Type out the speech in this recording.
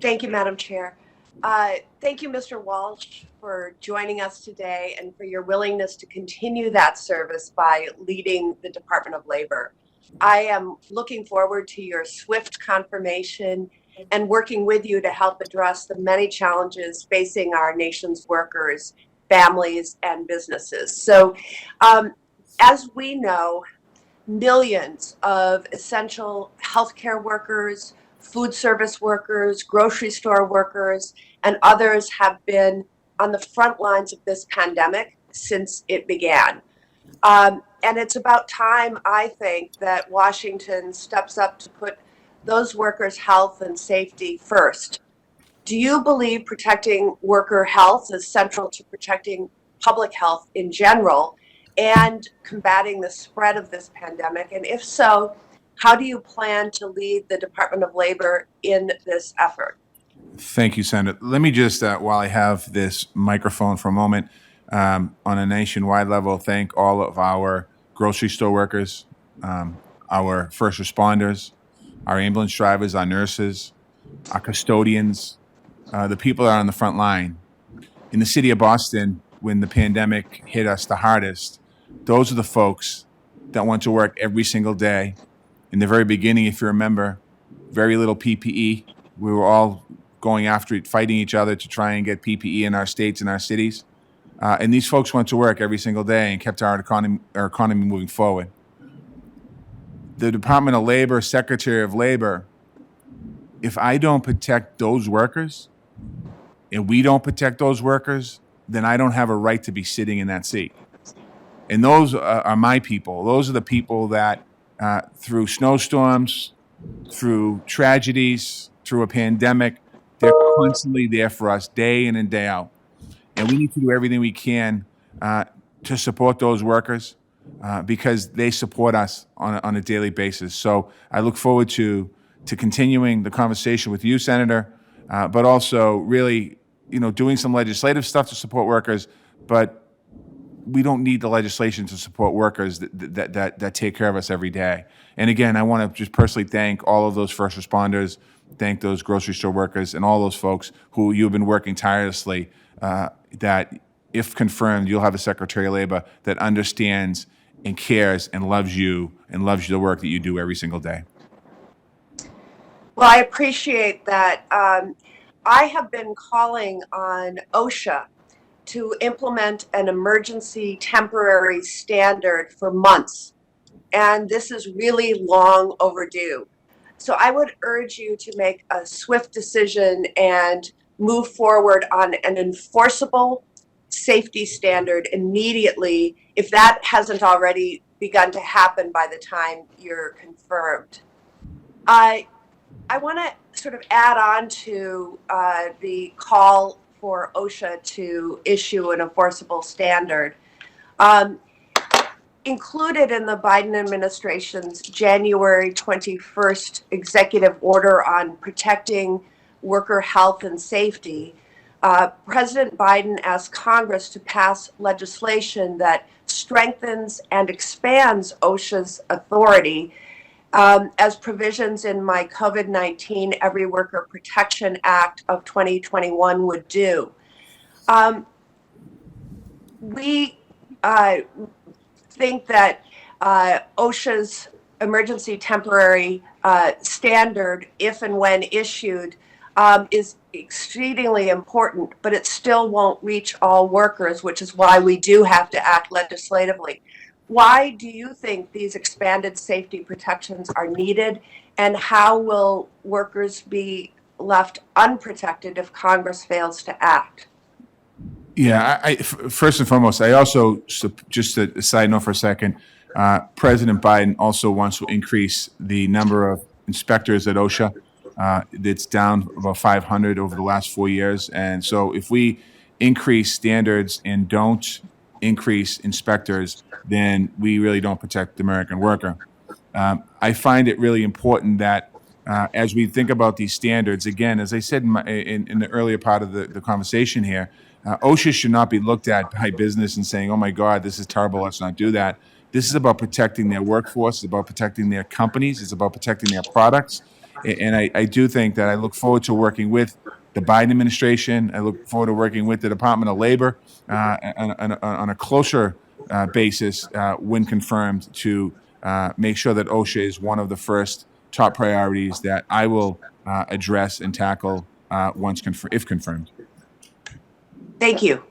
Thank you, Madam Chair. Thank you, Mr. Walsh, for joining us today and for your willingness to continue that service by leading the Department of Labor. I am looking forward to your swift confirmation and working with you to help address the many challenges facing our nation's workers, families, and businesses. So, as we know, millions of essential healthcare workers, food service workers, grocery store workers, and others have been on the front lines of this pandemic since it began. And it's about time, I think, that Washington steps up to put those workers' health and safety first. Do you believe protecting worker health is central to protecting public health in general and combating the spread of this pandemic? And if so, how do you plan to lead the Department of Labor in this effort? Thank you, Senator. Let me just, while I have this microphone for a moment, on a nationwide level, thank all of our grocery store workers, our first responders, our ambulance drivers, our nurses, our custodians, the people that are on the front line. In the city of Boston, when the pandemic hit us the hardest, those are the folks that went to work every single day. In the very beginning, if you remember, very little PPE. We were all going after it, fighting each other to try and get PPE in our states and our cities. And these folks went to work every single day and kept our economy moving forward. The Department of Labor, Secretary of Labor, if I don't protect those workers and we don't protect those workers, then I don't have a right to be sitting in that seat. And those are my people. Those are the people that through snowstorms, through tragedies, through a pandemic, they're constantly there for us day in and day out. And we need to do everything we can to support those workers because they support us on a daily basis. So I look forward to continuing the conversation with you, Senator, but also really, doing some legislative stuff to support workers, but we don't need the legislation to support workers that take care of us every day. And again, I want to just personally thank all of those first responders, thank those grocery store workers, and all those folks who you've been working tirelessly. That, if confirmed, you'll have a Secretary of Labor that understands and cares and loves you and loves the work that you do every single day. Well, I appreciate that. I have been calling on OSHA to implement an emergency temporary standard for months, and this is really long overdue. So I would urge you to make a swift decision and move forward on an enforceable safety standard immediately, if that hasn't already begun to happen by the time you're confirmed. I want to sort of add on to the call for OSHA to issue an enforceable standard. Included in the Biden administration's January 21st executive order on protecting worker health and safety, President Biden asked Congress to pass legislation that strengthens and expands OSHA's authority as provisions in my COVID-19 Every Worker Protection Act of 2021 would do. We think that OSHA's emergency temporary standard, if and when issued, is exceedingly important, but it still won't reach all workers, which is why we do have to act legislatively. Why do you think these expanded safety protections are needed, and how will workers be left unprotected if Congress fails to act? Yeah, I first and foremost, I also, just a side note for a second, President Biden also wants to increase the number of inspectors at OSHA. It's down about 500 over the last 4 years. And so if we increase standards and don't increase inspectors, then we really don't protect the American worker. I find it really important that as we think about these standards, again, as I said in the earlier part of the conversation here, OSHA should not be looked at by business and saying, oh my God, this is terrible, let's not do that. This is about protecting their workforce, it's about protecting their companies, it's about protecting their products. And I do think that I look forward to working with the Biden administration. I look forward to working with the Department of Labor on a closer basis when confirmed to make sure that OSHA is one of the first top priorities that I will address and tackle if confirmed. Thank you.